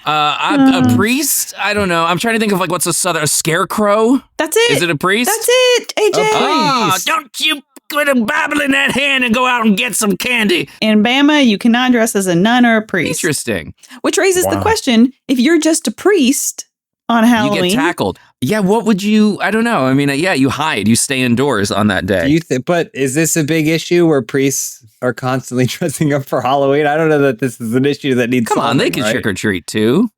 a priest. I don't know. I'm trying to think of like what's a scarecrow. That's it. Is it a priest? That's it, AJ. Oh, don't you put a Bible in that hand and go out and get some candy. In Bama, you cannot dress as a nun or a priest. Interesting. Which raises the Wow. question, if you're just a priest on Halloween. You get tackled. Yeah. What would you? I don't know. I mean, yeah, you hide. You stay indoors on that day. But is this a big issue where priests are constantly dressing up for Halloween? I don't know that this is an issue that needs Come on, they solving, can right? trick or treat too.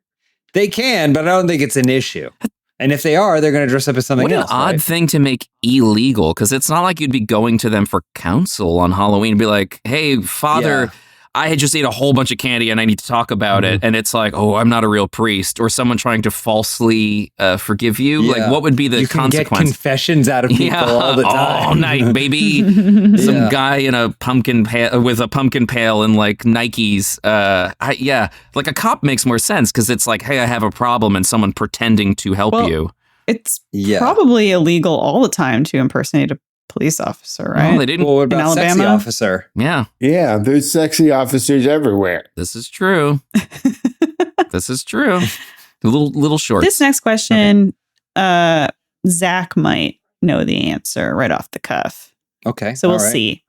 They can, but I don't think it's an issue. And if they are, they're going to dress up as something What an else. odd right? thing to make illegal, because it's not like you'd be going to them for counsel on Halloween and be like, "Hey, Father, I had just ate a whole bunch of candy and I need to talk about it. And it's like, oh, I'm not a real priest, or someone trying to falsely forgive you. Yeah. Like, what would be the You can get consequence? confessions out of people all the time. All night, baby. Some Yeah. guy in a pumpkin with a pumpkin pail and like Nikes. Like a cop makes more sense because it's like, hey, I have a problem, and someone pretending to help Well, you. It's Yeah. probably illegal all the time to impersonate a police officer, right? Well, they didn't. Well, what about sexy Alabama? officer? Yeah, Yeah, there's sexy officers everywhere. this is true. This is true. A little short. This next question, Zach might know the answer right off the cuff. Okay. So we'll all right. see.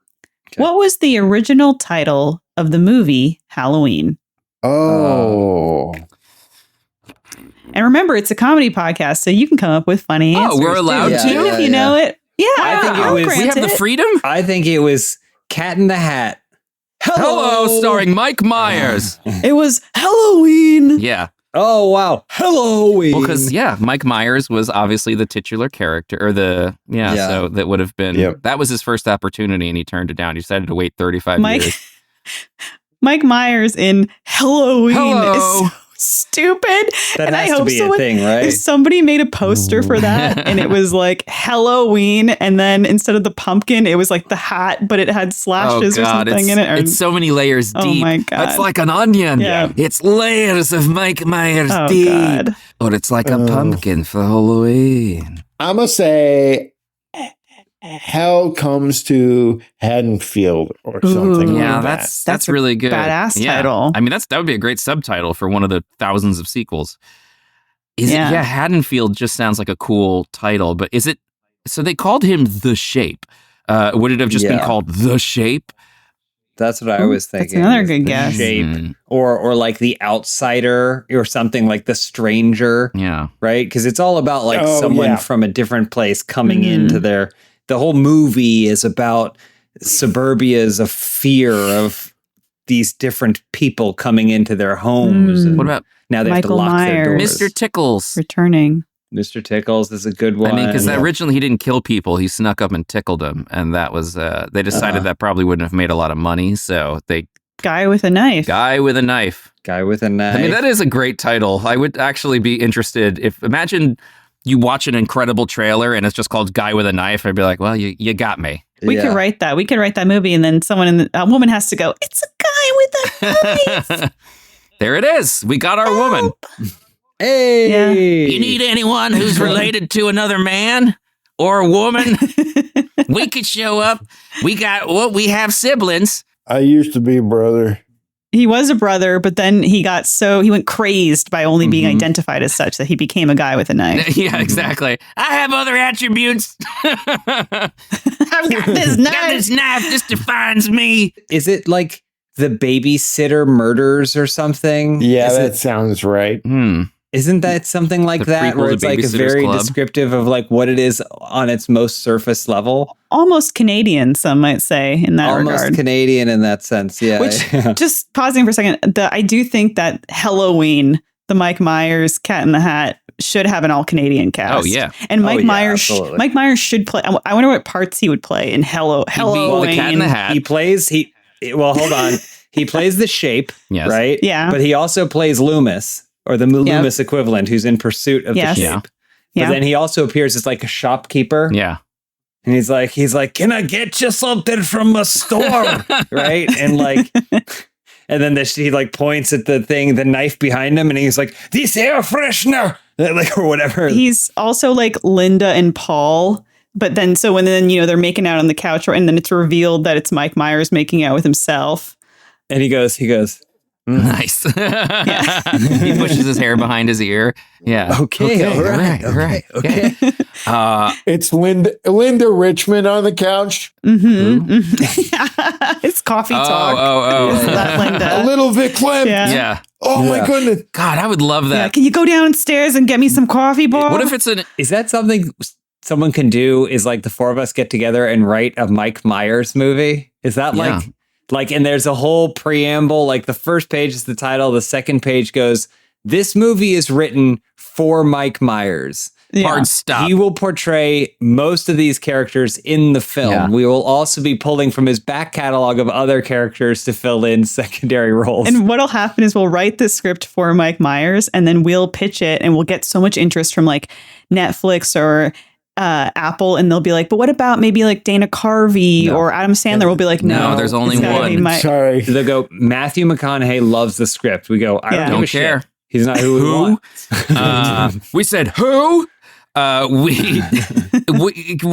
Okay. What was the original title of the movie Halloween? Oh. And remember, it's a comedy podcast, so you can come up with funny answers. we're allowed too. to? Even if you Yeah, know it. Yeah, I think it I'll was- grant we have the it. freedom. I think it was Cat in the Hat. Hello, starring Mike Myers. It was Halloween. Yeah. Oh, wow. Halloween. Well, because Mike Myers was obviously the titular character, or Yeah. so that would have been Yep. that was his first opportunity, and he turned it down. He decided to wait 35 Mike years. Mike Myers in Halloween Hello. is so stupid. that and I has to hope be someone, a thing, right? if somebody made a poster for that and it was like Halloween, and then instead of the pumpkin, it was like the hat, but it had slashes or something in it. Or, it's so many layers Oh deep. my God. It's like an onion. Yeah. It's layers of Mike Myers oh deep. God. Or it's like a Oh. pumpkin for Halloween. I'm going to say Hell Comes to Haddonfield or something Ooh. like Yeah, that. that's a really good. badass Yeah. title. I mean, that would be a great subtitle for one of the thousands of sequels. Yeah. Yeah, Haddonfield just sounds like a cool title, but is it? So they called him The Shape. Would it have just been Yeah. called The Shape? That's what I Ooh, was that's thinking. another is good the guess. Shape, Mm, or like the outsider, or something like the stranger, yeah. right? Because it's all about like Oh, someone yeah. from a different place coming Mhm. into their. The whole movie is about suburbia's of fear of these different people coming into their homes. Mm. And What about now they Michael have to lock their Myers. doors. Mr. Tickles? Returning. Mr. Tickles is a good one. I mean, because Yeah. originally he didn't kill people; he snuck up and tickled them, and that was they decided Uh-huh. that probably wouldn't have made a lot of money, so they Guy with a knife. guy with a knife. Guy with a knife. I mean, that is a great title. I would actually be interested if imagine you watch an incredible trailer and it's just called Guy with a Knife. I'd be like, well, you got me. We could write that. We could write that movie, and then a woman has to go, it's a guy with a knife. There it is. We got our woman. Hey, Yeah. You need anyone who's related to another man or a woman? We could show up. We have siblings. I used to be a brother. He was a brother, but then he went crazed by only being Mhm. identified as such that he became a guy with a knife. Yeah, exactly. I have other attributes. I've got this Got this knife. This defines me. Is it like the babysitter murders or something? Yeah, Is that it- sounds right. Isn't that something like The that, prequel where to it's like Babysitter's very Club? descriptive of like what it is on its most surface level? Almost Canadian, some might say, in that Almost regard. Canadian in that sense, yeah. Which, just pausing for a second, I do think that Halloween, the Mike Myers Cat in the Hat, should have an all Canadian cast. Oh yeah. And Mike yeah, Myers, absolutely. Mike Myers should play. I wonder what parts he would play in Well, Halloween. the Cat in the Hat. he plays well, hold on. He plays the Shape, Yes. right? Yeah. But he also plays Loomis, or the Loomis equivalent, who's in pursuit of Yes. the Shape. Yeah. Yeah. But then he also appears as like a shopkeeper. Yeah. And he's like, can I get you something from a store? Right? And like, and then he like points at the knife behind him, and he's like, this air freshener, like, or whatever. He's also like Linda and Paul. But then, so when they're making out on the couch, and then it's revealed that it's Mike Myers making out with himself. And he goes, Nice. He pushes his hair behind his ear. Yeah. okay, all right, okay. It's Linda Richmond on the couch. Mm-hmm. It's coffee talk. Is that A Linda? little Vic Clem. Yeah. Yeah. Oh my Yeah. goodness. God, I would love Yeah. that. Can you go downstairs and get me some coffee, Bob? What if it's an Is that something someone can do? Is like the four of us get together and write a Mike Myers movie? Is that Yeah. like, and there's a whole preamble, like the first page is the title, the second page goes, this movie is written for Mike Myers. Yeah. Hard stop. He will portray most of these characters in the film. Yeah. We will also be pulling from his back catalog of other characters to fill in secondary roles. And what'll happen is we'll write the script for Mike Myers and then we'll pitch it and we'll get so much interest from like Netflix or Apple, and they'll be like, but what about maybe like Dana Carvey or Adam Sandler? We'll be like, no, there's only it's gotta be one. Sorry. They'll go, Matthew McConaughey loves the script. We go, I Yeah. don't give Don't a care. shit. He's not who we Who? want. We said who?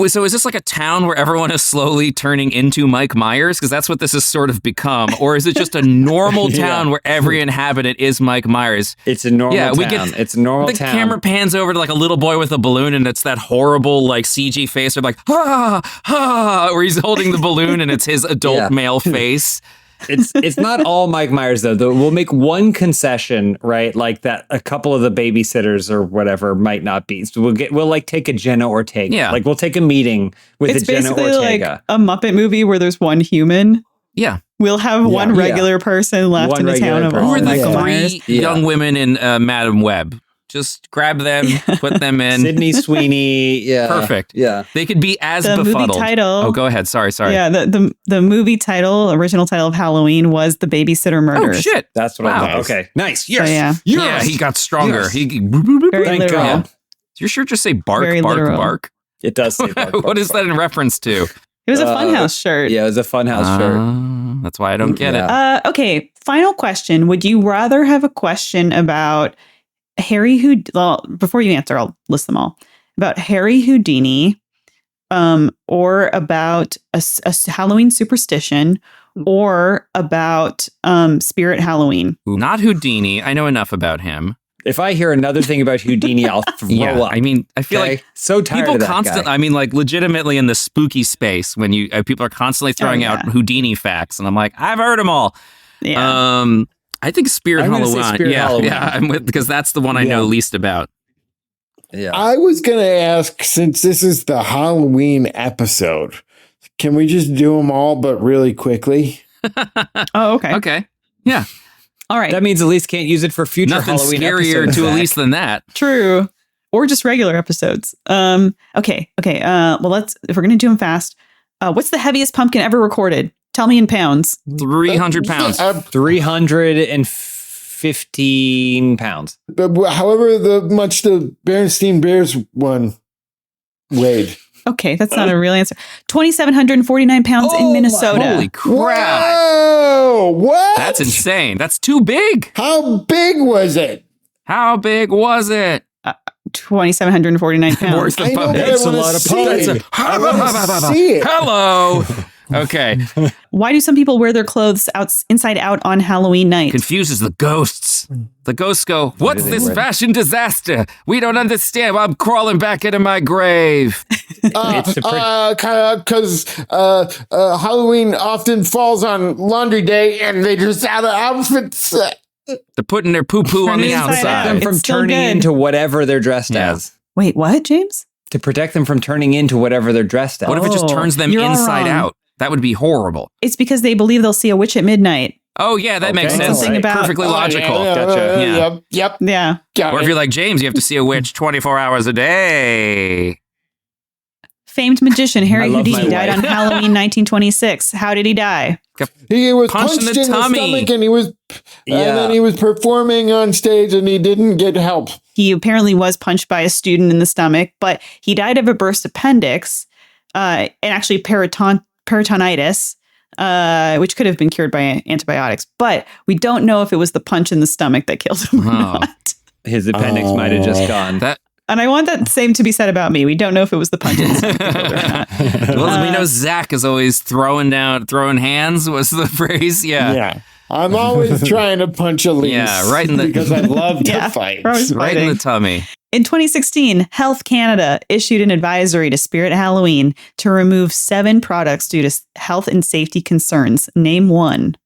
So is this like a town where everyone is slowly turning into Mike Myers? Because that's what this has sort of become. Or is it just a normal Yeah. town where every inhabitant is Mike Myers? It's a normal Yeah, town. we get It's a normal The town. camera pans over to like a little boy with a balloon, and it's that horrible like CG face or like where he's holding the balloon and it's his adult Yeah. male face. It's not all Mike Myers though. We'll make one concession, right? Like that a couple of the babysitters or whatever might not be. So we'll like take a Jenna Ortega. Yeah. Like we'll take a meeting with It's a Jenna basically like Ortega. a Muppet movie where there's one human. Yeah. We'll have one regular person left One in the town regular of person. all Who are the Mike Yeah. Myers. three young women in Madam Web? Just grab them, put them in. Sydney Sweeney. Yeah. Perfect. Yeah. They could be as The movie befuddled. title. Oh, go ahead. Sorry. Yeah, the movie title, original title of Halloween was The Babysitter Oh, Murders. shit. That's what Wow. I thought. Okay. Nice. So, Yes. yeah. Yeah, he got stronger. Yes. Very Thank literal. God. Does your shirt just say bark, Very bark, literal. bark? It does say bark, What bark, is that in reference to? It was a Uh, Funhouse shirt. Yeah, it was a Funhouse shirt. That's why I don't get it. Yeah. Okay, final question. Would you rather have a question about Harry Houdini? Well, before you answer, I'll list them all. About Harry Houdini, or about a Halloween superstition, or about Spirit Halloween. Not Houdini. I know enough about him. If I hear another thing about Houdini, I'll throw Yeah, up. I mean, I feel Okay? like so tired people of that constantly. guy. I mean, like legitimately in the spooky space when you people are constantly throwing out Houdini facts, and I'm like, I've heard them all. Yeah. I think Spirit I'm gonna say Halloween. Spirit yeah, Halloween. yeah, I'm with because that's the one I know Yeah. least about. Yeah. I was going to ask, since this is the Halloween episode, can we just do them all, but really quickly? Oh, okay. Okay, yeah, All right. That means Elise can't use it for future nothing Halloween scarier episodes. to Zach. Elise than that. True. Or just regular episodes. Okay. Well, if we're gonna do them fast, what's the heaviest pumpkin ever recorded? Tell me in pounds. 300 pounds. 315 pounds. However much the Berenstain Bears one weighed. Okay, that's not a real answer. 2,749 pounds in Minnesota. Holy crap! Whoa! What? That's insane. That's too big. How big was it? How big was it? 2,749 pounds. Where's the I know, pump? but That's I a wanna lot of see pumpkin. it. I wanna see it. Hello. Okay. Why do some people wear their clothes inside out on Halloween night? Confuses the ghosts. The ghosts go, what's do they this wear? fashion disaster? We don't understand. I'm crawling back into my grave. It's a Because Halloween often falls on laundry day, and they just out of outfits. They're putting their poo-poo on the Inside out. Protect them outside. from It's still turning good. into whatever they're dressed Yeah. as. Wait, what, James? To protect them from turning into whatever they're dressed as. What if it just Oh, turns them you're all inside wrong. out? That would be horrible. It's because they believe they'll see a witch at midnight. Oh, yeah, that makes Okay. sense. Something about- Perfectly Oh, logical. yeah, Gotcha. Yeah. Yep. Yeah. Got Or if it. you're like James, you have to see a witch 24 hours a day. Famed magician Harry I love Houdini my died wife. on Halloween 1926. How did he die? He was Punched punched in in the the tummy. stomach, and and then he was performing on stage, and he didn't get help. He apparently was punched by a student in the stomach, but he died of a burst appendix and actually peritonitis, which could have been cured by antibiotics. But we don't know if it was the punch in the stomach that killed him or Oh. not. His appendix might have just gone. That And I want that same to be said about me. We don't know if it was the punch in the stomach that killed her or not. well, we know Zach is always throwing hands was the phrase. Yeah. I'm always trying to punch Elise. Yeah, right in the- because I love to Yeah, fight. we're always Right in the tummy. In 2016, Health Canada issued an advisory to Spirit Halloween to remove 7 products due to health and safety concerns. Name one.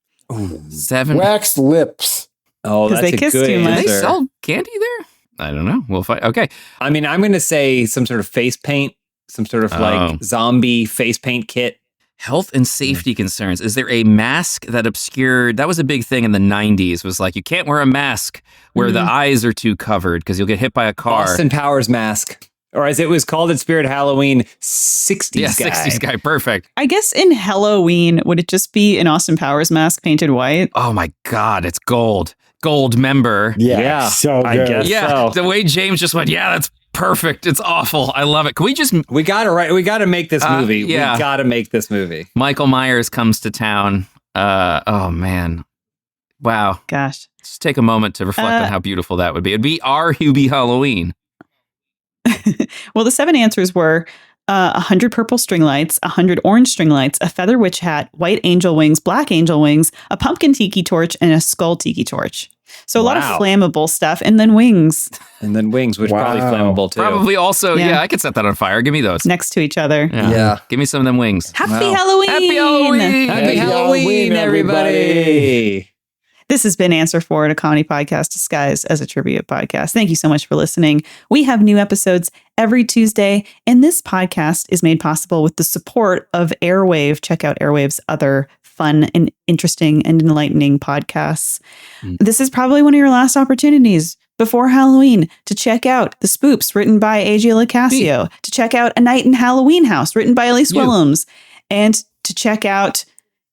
7. Waxed lips. Oh, 'Cause that's they a kiss good too Do much. they answer. sell candy there? I don't know. We'll find. Okay. I mean, I'm going to say some sort of face paint, some sort of Oh. like zombie face paint kit. Health and safety concerns. Is there a mask that obscured? That was a big thing in the 90s. Was like you can't wear a mask where the eyes are too covered because you'll get hit by a car. Austin Powers mask. Or as it was called in Spirit Halloween, 60s Yeah, guy. 60s guy. Perfect. I guess in Halloween, would it just be an Austin Powers mask painted white? Oh my God, it's gold. Gold member. Yeah, so I good. guess. Yeah, So- the way James just went, yeah, that's perfect. It's awful. I love it. Can we just... We gotta make this movie. yeah. We gotta make this movie. Michael Myers comes to town. Oh, man. Wow. Gosh. Just take a moment to reflect on how beautiful that would be. It'd be our Hubie Halloween. Well, the 7 answers were 100 purple string lights, 100 orange string lights, a feather witch hat, white angel wings, black angel wings, a pumpkin tiki torch, and a skull tiki torch. So a lot of Wow. flammable stuff, and then wings And then wings, which probably Wow. flammable too. Probably also, Yeah. yeah, I could set that on fire. Give me those. next to each other. Yeah. Give me some of them wings. Happy Wow. Halloween! Happy Halloween! Happy Halloween, Halloween, everybody. This has been Answer For It, a comedy podcast disguised as a trivia podcast. Thank you so much for listening. We have new episodes every Tuesday, and this podcast is made possible with the support of Airwave. Check out Airwave's other fun and interesting and enlightening podcasts. This is probably one of your last opportunities before Halloween to check out The Spoops, written by A.J. Lacasio, to check out A Night in Halloween House, written by Elise You. Willems, and to check out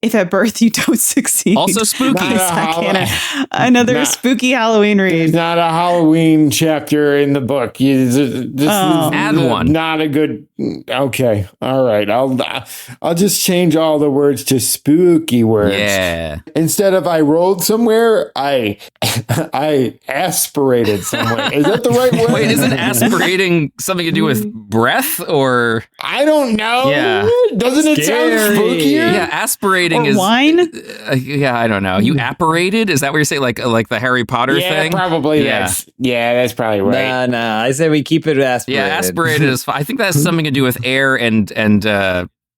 If at Birth You Don't Succeed. Also spooky. Not a Isaac Hall- Hanna. Another Not- spooky Halloween There's read. not a Halloween chapter in the book. This Oh. is Add one. Not a good. Okay, all right. I'll just change all the words to spooky words. Yeah. Instead of I rolled somewhere, I aspirated somewhere. Is that the right word? Wait, isn't aspirating something to do with breath or... I don't know. Yeah. Doesn't it sound Scary. spookier? Yeah, aspirating Or is... wine? Yeah, I don't know. You apparated? Is that what you're saying? Like the Harry Potter Yeah, thing? probably. Yeah. That's probably right. Nah. I say we keep it aspirated. Yeah, aspirated is fine. I think that has something to do with air and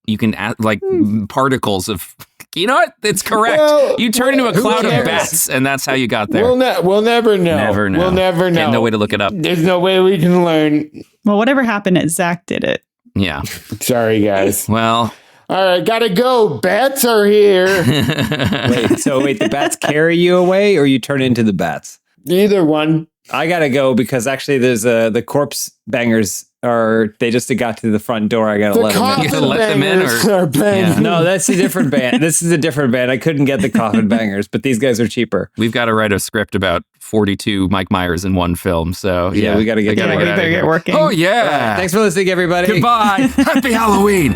you can add like particles of... You know what? It's correct. Well, you turn into a who cloud of cares? bats, and that's how you got there. We'll never know. Never know. We'll never know. Yeah, no way to look it up. There's no way we can learn. Well, whatever happened, Zach did it. Yeah. Sorry, guys. Well... All right, gotta go. Bats are here. Wait, the bats carry you away or you turn into the bats? Either one. I gotta go because actually there's the corpse bangers they just got to the front door. I gotta The let them in. You coffin let them in, bangers or- are banging. Yeah. No, that's a different band. This is a different band. I couldn't get the coffin bangers, but these guys are cheaper. We've got to write a script about 42 Mike Myers in one film. So Yeah, we gotta get I to Yeah, work. we outta better here. get working. Oh yeah. Thanks for listening, everybody. Goodbye. Happy Halloween.